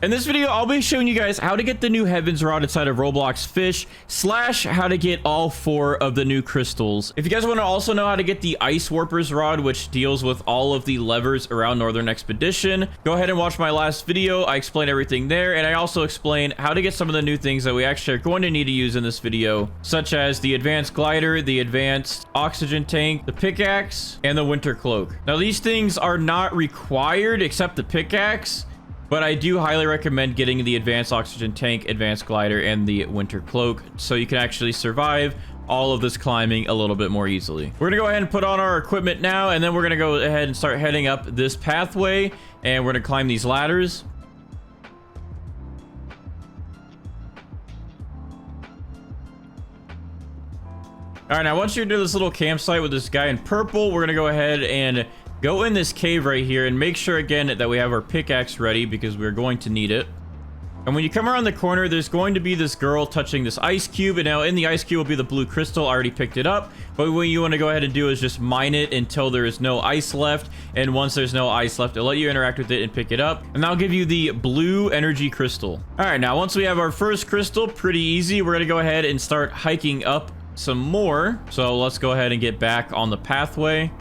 In this video, I'll be showing you guys how to get the new Heavens rod inside of Roblox Fisch, / how to get all 4 of the new crystals. If you guys want to also know how to get the Ice Warper's rod, which deals with all of the levers around Northern Expedition, go ahead and watch my last video. I explain everything there, and I also explain how to get some of the new things that we actually are going to need to use in this video, such as the advanced glider, the advanced oxygen tank, the pickaxe, and the winter cloak. Now, these things are not required except the pickaxe, but I do highly recommend getting the advanced oxygen tank, advanced glider, and the winter cloak so you can actually survive all of this climbing a little bit more easily. We're gonna go ahead and put on our equipment now, and then we're gonna go ahead and start heading up this pathway, and we're gonna climb these ladders. All right, now once you're to this little campsite with this guy in purple, we're gonna go ahead and go in this cave right here and make sure again that we have our pickaxe ready because we're going to need it. And when you come around the corner, there's going to be this girl touching this ice cube, and now in the ice cube will be the blue crystal. I already picked it up, but what you want to go ahead and do is just mine it until there is no ice left, and once there's no ice left, it'll let you interact with it and pick it up, and that'll give you the blue energy crystal. All right, now once we have our first crystal, pretty easy, we're gonna go ahead and start hiking up some more. So let's go ahead and get back on the pathway.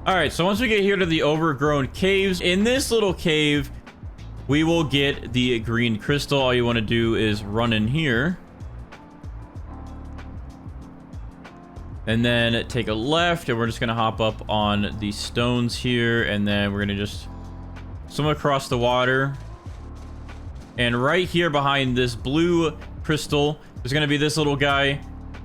All right, so once we get here to the overgrown caves, in this little cave, we will get the green crystal. All you want to do is run in here. And then take a left, and we're just going to hop up on the stones here, and then we're going to just swim across the water. And right here behind this blue crystal, there's going to be this little guy.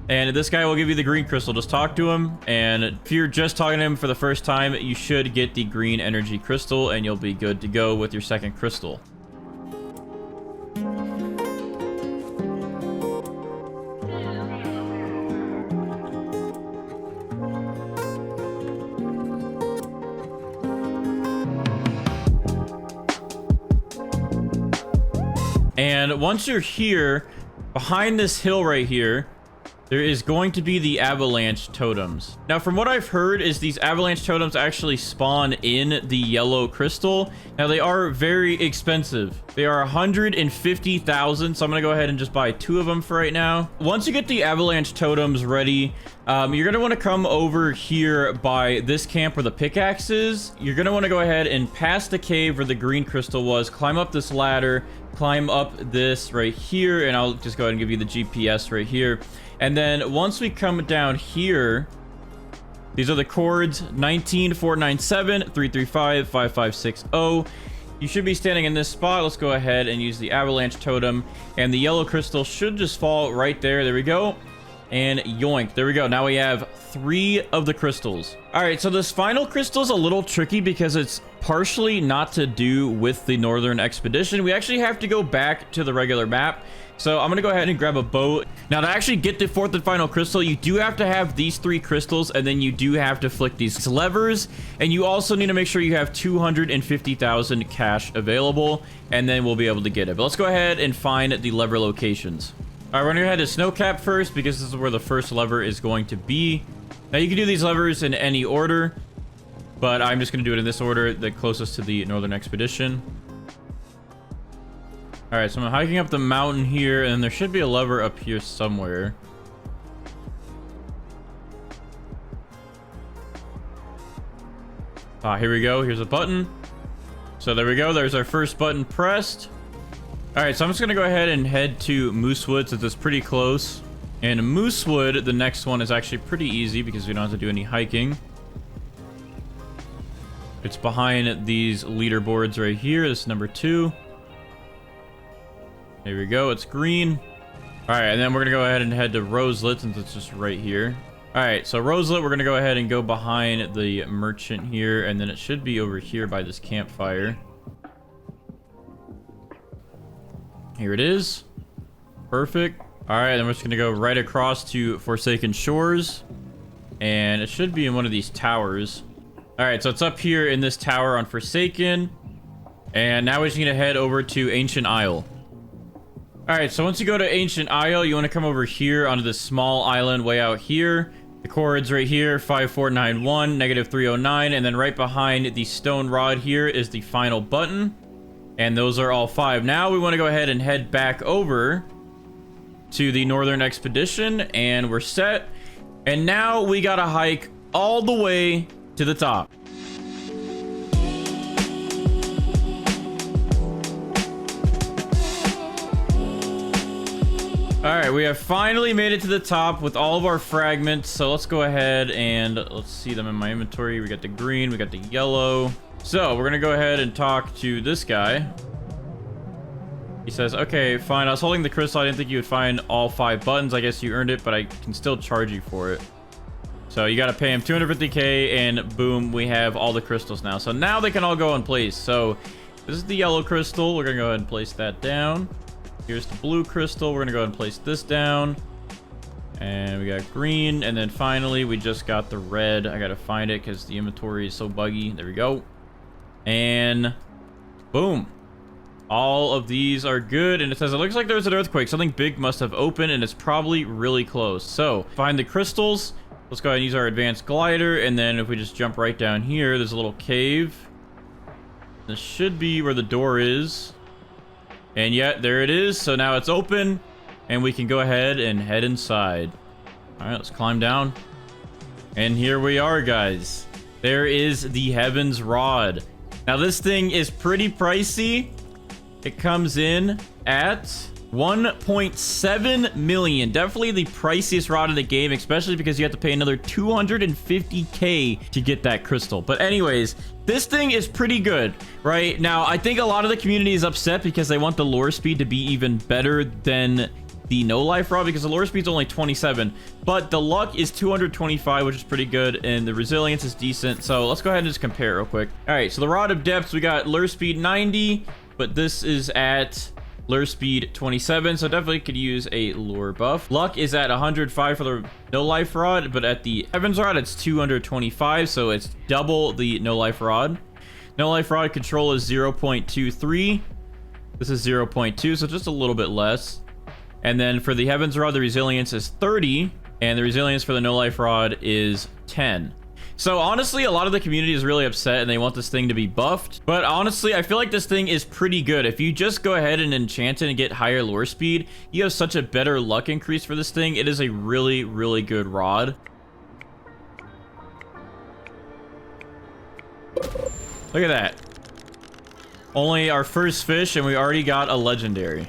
And this guy will give you the green crystal. Just talk to him, and if you're just talking to him for the first time, you should get the green energy crystal, and you'll be good to go with your second crystal. And once you're here, behind this hill right here, there is going to be the avalanche totems. Now, from what I've heard is these avalanche totems actually spawn in the yellow crystal. Now, they are very expensive. They are 150,000, so I'm gonna go ahead and just buy 2 of them for right now. Once you get the avalanche totems ready, you're gonna wanna come over here by this camp where the pickaxe is. You're gonna wanna go ahead and pass the cave where the green crystal was, climb up this ladder, climb up this right here, and I'll just go ahead and give you the GPS right here. And then once we come down here, these are the coords 19497 335 5560. You should be standing in this spot. Let's go ahead and use the avalanche totem, and the yellow crystal should just fall right there. There we go. And yoink, there we go. Now we have 3 of the crystals. All right, so this final crystal is a little tricky because it's partially not to do with the Northern Expedition. We actually have to go back to the regular map. So I'm gonna go ahead and grab a boat. Now, to actually get the 4th and final crystal, you do have to have these 3 crystals, and then you do have to flick these levers, and you also need to make sure you have 250,000 cash available, and then we'll be able to get it. But let's go ahead and find the lever locations. All right, we're gonna head to Snowcap first because this is where the first lever is going to be. Now, you can do these levers in any order, but I'm just gonna do it in this order, the closest to the Northern Expedition. All right, so I'm hiking up the mountain here, and there should be a lever up here somewhere. Ah, here we go. Here's a button. So there we go. There's our first button pressed. All right, so I'm just gonna go ahead and head to Moosewood since it's pretty close. And Moosewood, the next one, is actually pretty easy because we don't have to do any hiking. It's behind these leaderboards right here. This is number 2. Here we go. It's green. All right, and then we're gonna go ahead and head to Roselet since it's just right here. All right, so Roselet, we're gonna go ahead and go behind the merchant here, and then it should be over here by this campfire. Here it is. Perfect. All right, then we're just gonna go right across to Forsaken Shores, and it should be in one of these towers. All right, so it's up here in this tower on Forsaken. And now we just need to head over to Ancient Isle. All right, so once you go to Ancient Isle, you want to come over here onto this small island way out here. The chords right here, 5491, -309, and then right behind the stone rod here is the final button. And those are all 5. Now we want to go ahead and head back over to the Northern Expedition, and we're set. And now we gotta hike all the way to the top. All right, we have finally made it to the top with all of our fragments. So let's go ahead and let's see them in my inventory. We got the green, we got the yellow. So we're gonna go ahead and talk to this guy. He says, okay, fine. I was holding the crystal. I didn't think you would find all 5 buttons. I guess you earned it, but I can still charge you for it. So you got to pay him 250k, and boom, we have all the crystals now. So now they can all go in place. So this is the yellow crystal. We're going to go ahead and place that down. Here's the blue crystal. We're going to go ahead and place this down. And we got green. And then finally, we just got the red. I got to find it because the inventory is so buggy. There we go. And boom. All of these are good, and it says it looks like there's an earthquake. Something big must have opened, and it's probably really close. So, find the crystals. Let's go ahead and use our advanced glider, and then if we just jump right down here, there's a little cave. This should be where the door is. And yet, there it is. So now it's open, and we can go ahead and head inside. All right, let's climb down. And here we are, guys. There is the Heaven's Rod. Now, this thing is pretty pricey. It comes in at 1.7 million. Definitely the priciest rod in the game, especially because you have to pay another 250k to get that crystal. But anyways, this thing is pretty good, right? Now, I think a lot of the community is upset because they want the lure speed to be even better than the no life rod, because the lure speed's only 27, but the luck is 225, which is pretty good, and the resilience is decent. So let's go ahead and just compare real quick. All right, so the rod of depths, we got lure speed 90, but this is at lure speed 27, so definitely could use a lure buff. Luck is at 105 for the no life rod, but at the Heaven's Rod it's 225, so it's double the no life rod. No life rod control is 0.23. This is 0.2, so just a little bit less. And then for the Heaven's Rod, the resilience is 30, and the resilience for the no life rod is 10. So honestly, a lot of the community is really upset and they want this thing to be buffed. But honestly, I feel like this thing is pretty good. If you just go ahead and enchant it and get higher lure speed, you have such a better luck increase for this thing. It is a really, really good rod. Look at that. Only our first fish and we already got a legendary.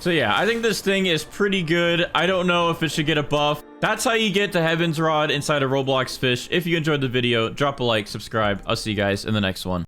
So yeah, I think this thing is pretty good. I don't know if it should get a buff. That's how you get the Heaven's Rod inside of Roblox Fisch. If you enjoyed the video, drop a like, subscribe. I'll see you guys in the next one.